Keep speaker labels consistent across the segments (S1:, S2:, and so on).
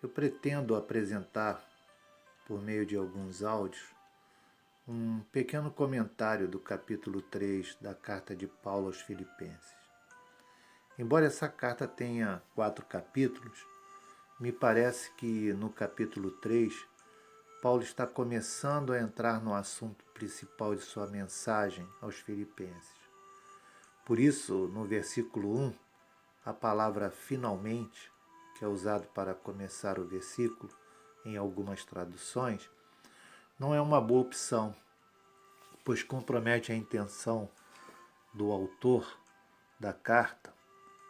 S1: Eu pretendo apresentar, por meio de alguns áudios, um pequeno comentário do capítulo 3 da carta de Paulo aos Filipenses. Embora essa carta tenha 4 capítulos, me parece que no capítulo 3, Paulo está começando a entrar no assunto principal de sua mensagem aos Filipenses. Por isso, no versículo 1, a palavra finalmente, que é usado para começar o versículo em algumas traduções, não é uma boa opção, pois compromete a intenção do autor da carta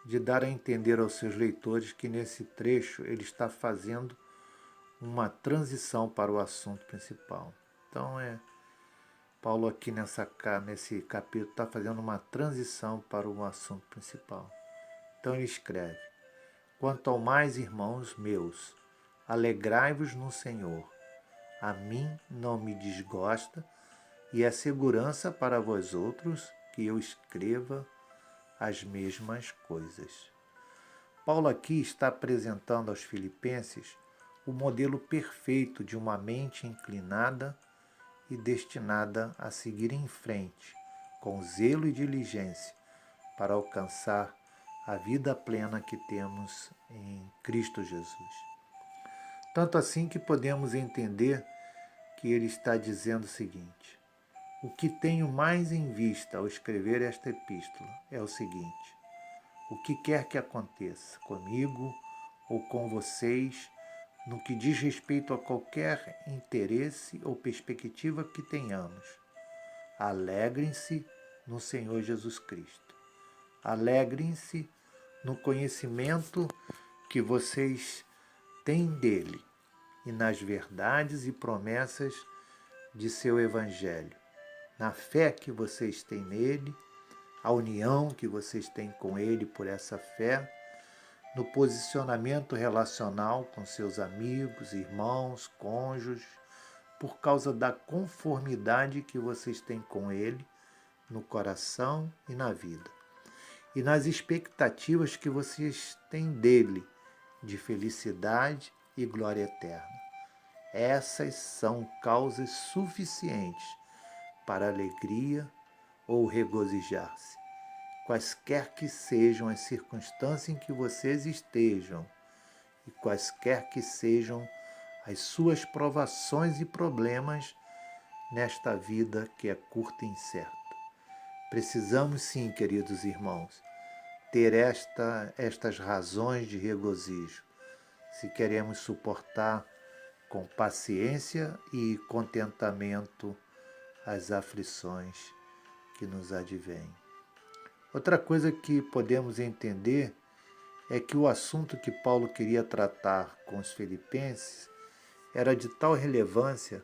S1: de dar a entender aos seus leitores que nesse trecho ele está fazendo uma transição para o assunto principal. Então, Paulo aqui nesse capítulo está fazendo uma transição para o assunto principal. Então ele escreve: quanto ao mais, irmãos meus, alegrai-vos no Senhor. A mim não me desgosta e é segurança para vós outros que eu escreva as mesmas coisas. Paulo aqui está apresentando aos filipenses o modelo perfeito de uma mente inclinada e destinada a seguir em frente, com zelo e diligência, para alcançar a vida plena que temos em Cristo Jesus. Tanto assim que podemos entender que ele está dizendo o seguinte: o que tenho mais em vista ao escrever esta epístola é o seguinte: o que quer que aconteça comigo ou com vocês, no que diz respeito a qualquer interesse ou perspectiva que tenhamos, alegrem-se no Senhor Jesus Cristo. Alegrem-se no conhecimento que vocês têm dele e nas verdades e promessas de seu Evangelho, na fé que vocês têm nele, a união que vocês têm com ele por essa fé, no posicionamento relacional com seus amigos, irmãos, cônjuges, por causa da conformidade que vocês têm com ele no coração e na vida, e nas expectativas que vocês têm dele de felicidade e glória eterna. Essas são causas suficientes para alegria ou regozijar-se, quaisquer que sejam as circunstâncias em que vocês estejam e quaisquer que sejam as suas provações e problemas nesta vida que é curta e incerta. Precisamos sim, queridos irmãos, ter estas razões de regozijo, se queremos suportar com paciência e contentamento as aflições que nos advêm. Outra coisa que podemos entender é que o assunto que Paulo queria tratar com os filipenses era de tal relevância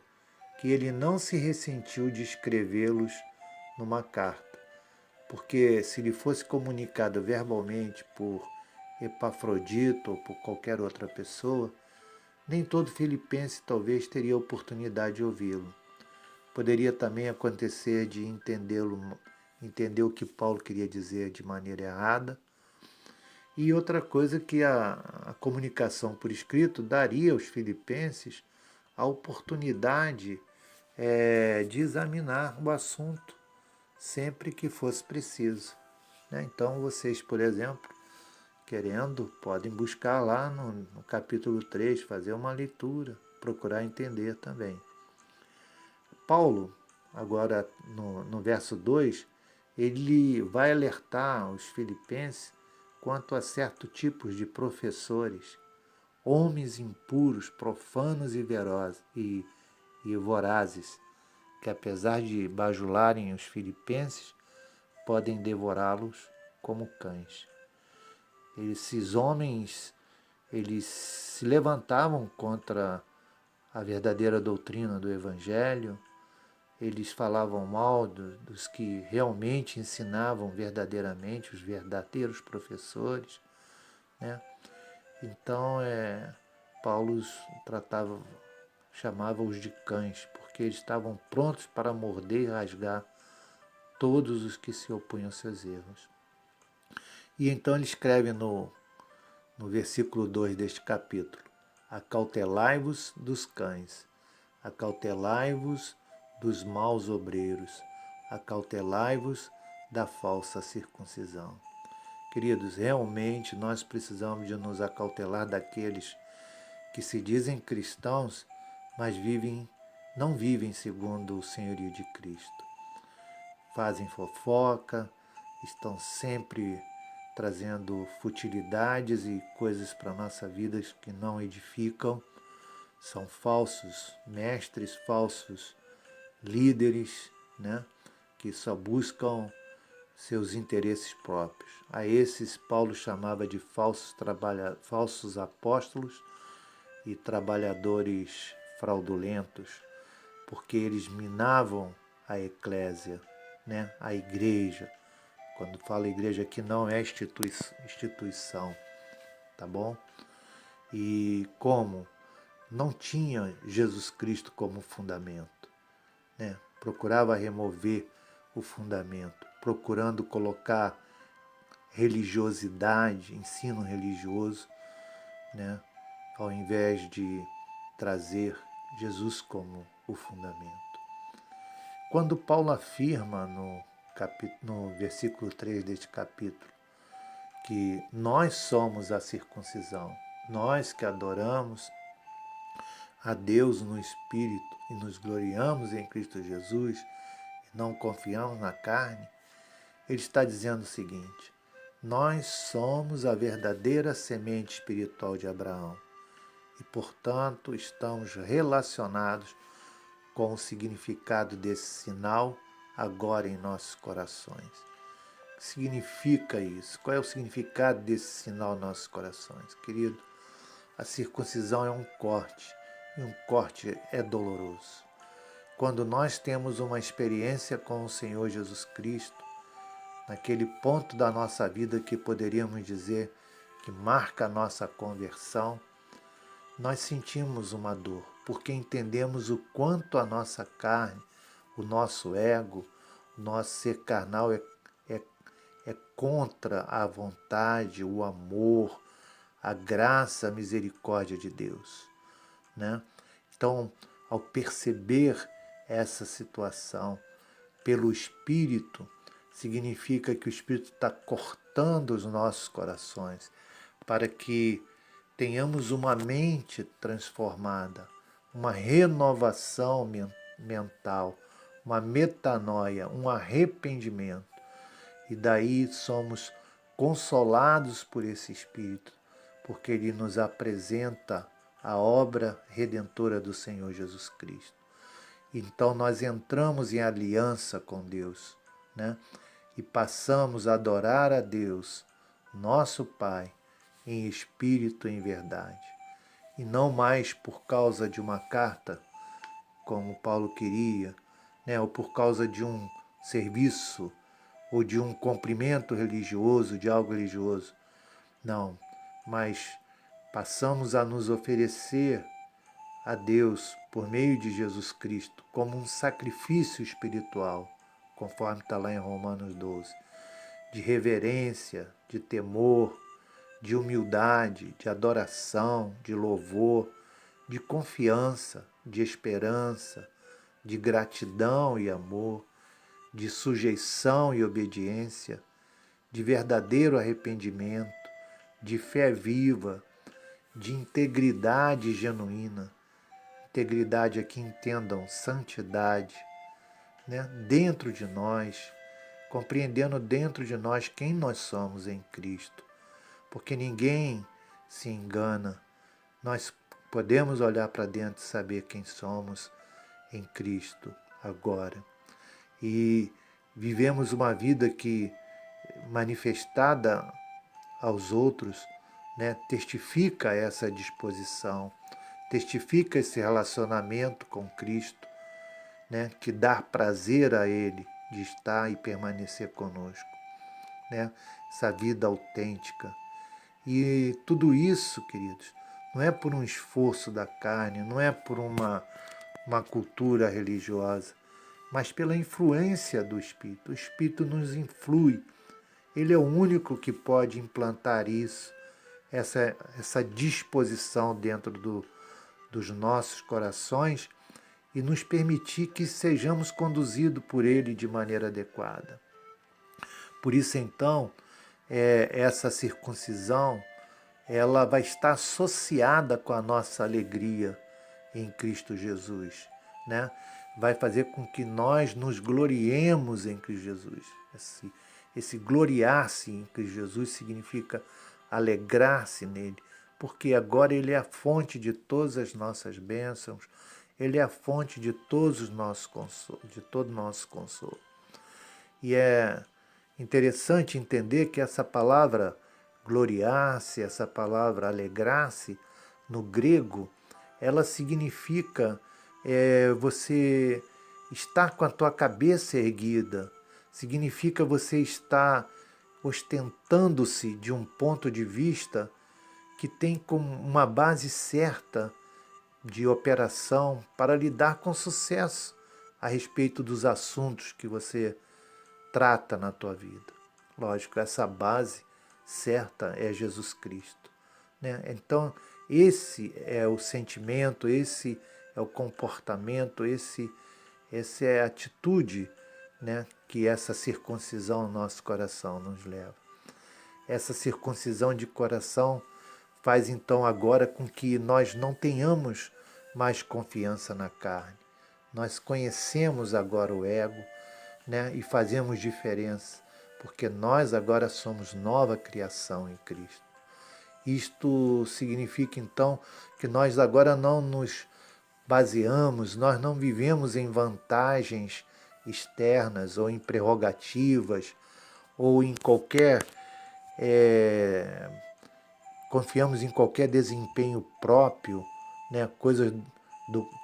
S1: que ele não se ressentiu de escrevê-los numa carta, porque se lhe fosse comunicado verbalmente por Epafrodito ou por qualquer outra pessoa, nem todo filipense talvez teria a oportunidade de ouvi-lo. Poderia também acontecer de entender o que Paulo queria dizer de maneira errada. E outra coisa que a comunicação por escrito daria aos filipenses a oportunidade de examinar o assunto sempre que fosse preciso. Então vocês, por exemplo, querendo, podem buscar lá no capítulo 3, fazer uma leitura, procurar entender também. Paulo, agora no verso 2, ele vai alertar os filipenses quanto a certos tipos de professores, homens impuros, profanos e vorazes, que apesar de bajularem os filipenses, podem devorá-los como cães. Esses homens, eles se levantavam contra a verdadeira doutrina do Evangelho, eles falavam mal dos que realmente ensinavam verdadeiramente, os verdadeiros professores. Então, Paulo chamava-os de cães, porque eles estavam prontos para morder e rasgar todos os que se opunham aos seus erros. E então ele escreve no versículo 2 deste capítulo: acautelai-vos dos cães, acautelai-vos dos maus obreiros, acautelai-vos da falsa circuncisão. Queridos, realmente nós precisamos de nos acautelar daqueles que se dizem cristãos, mas não vivem segundo o senhorio de Cristo. Fazem fofoca, estão sempre trazendo futilidades e coisas para a nossa vida que não edificam. São falsos mestres, falsos líderes, né, que só buscam seus interesses próprios. A esses Paulo chamava de falsos apóstolos e trabalhadores fraudulentos, porque eles minavam a eclésia, né, a igreja. Quando fala igreja aqui não é instituição, tá bom? E como não tinha Jesus Cristo como fundamento, né? Procurava remover o fundamento, procurando colocar religiosidade, ensino religioso, né? Ao invés de trazer Jesus como o fundamento. Quando Paulo afirma no versículo 3 deste capítulo que nós somos a circuncisão, nós que adoramos a Deus no Espírito e nos gloriamos em Cristo Jesus e não confiamos na carne, ele está dizendo o seguinte: nós somos a verdadeira semente espiritual de Abraão e, portanto, estamos relacionados com o significado desse sinal agora em nossos corações. O que significa isso? Qual é o significado desse sinal em nossos corações? Querido, a circuncisão é um corte, e um corte é doloroso. Quando nós temos uma experiência com o Senhor Jesus Cristo, naquele ponto da nossa vida que poderíamos dizer que marca a nossa conversão, nós sentimos uma dor, porque entendemos o quanto a nossa carne, o nosso ego, o nosso ser carnal é contra a vontade, o amor, a graça, a misericórdia de Deus, né? Então, ao perceber essa situação pelo Espírito, significa que o Espírito está cortando os nossos corações para que tenhamos uma mente transformada, uma renovação mental, uma metanoia, um arrependimento. E daí somos consolados por esse Espírito, porque ele nos apresenta a obra redentora do Senhor Jesus Cristo. Então nós entramos em aliança com Deus, né? E passamos a adorar a Deus, nosso Pai, em espírito e em verdade. E não mais por causa de uma carta, como Paulo queria, né? Ou por causa de um serviço, ou de um cumprimento religioso, de algo religioso. Não, mas passamos a nos oferecer a Deus por meio de Jesus Cristo como um sacrifício espiritual, conforme está lá em Romanos 12, de reverência, de temor, de humildade, de adoração, de louvor, de confiança, de esperança, de gratidão e amor, de sujeição e obediência, de verdadeiro arrependimento, de fé viva, de integridade genuína. Integridade aqui entendam santidade, né? Dentro de nós, compreendendo dentro de nós quem nós somos em Cristo. Porque ninguém se engana. Nós podemos olhar para dentro e saber quem somos em Cristo agora. E vivemos uma vida que, manifestada aos outros, né, testifica essa disposição, testifica esse relacionamento com Cristo, né, que dá prazer a Ele de estar e permanecer conosco, né, essa vida autêntica. E tudo isso, queridos, não é por um esforço da carne, não é por uma cultura religiosa, mas pela influência do Espírito. O Espírito nos influi. Ele é o único que pode implantar isso, essa disposição dentro dos nossos corações e nos permitir que sejamos conduzidos por Ele de maneira adequada. Por isso, então, essa circuncisão ela vai estar associada com a nossa alegria em Cristo Jesus, né? Vai fazer com que nós nos gloriemos em Cristo Jesus. Esse gloriar-se em Cristo Jesus significa alegrar-se nele, porque agora ele é a fonte de todas as nossas bênçãos, ele é a fonte de todos os nossos consolos, de todo o nosso consolo. E é interessante entender que essa palavra gloriar-se, essa palavra alegrar-se, no grego, ela significa você estar com a tua cabeça erguida, significa você estar ostentando-se de um ponto de vista que tem como uma base certa de operação para lidar com sucesso a respeito dos assuntos que você trata na tua vida. Lógico, essa base certa é Jesus Cristo, né? Então, esse é o sentimento, esse é o comportamento, essa é a atitude, né, que essa circuncisão no nosso coração nos leva. Essa circuncisão de coração faz então agora com que nós não tenhamos mais confiança na carne. Nós conhecemos agora o ego, né, e fazemos diferença, porque nós agora somos nova criação em Cristo. Isto significa então que nós agora não nos baseamos, nós não vivemos em vantagens externas ou em prerrogativas ou em qualquer confiamos em qualquer desempenho próprio, né, coisas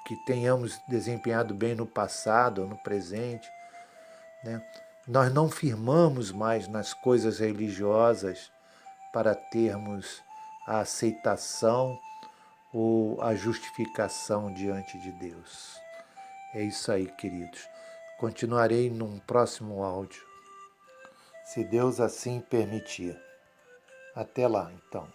S1: que tenhamos desempenhado bem no passado ou no presente, né? Nós não firmamos mais nas coisas religiosas para termos a aceitação ou a justificação diante de Deus. É isso aí, queridos. Continuarei num próximo áudio, se Deus assim permitir. Até lá, então.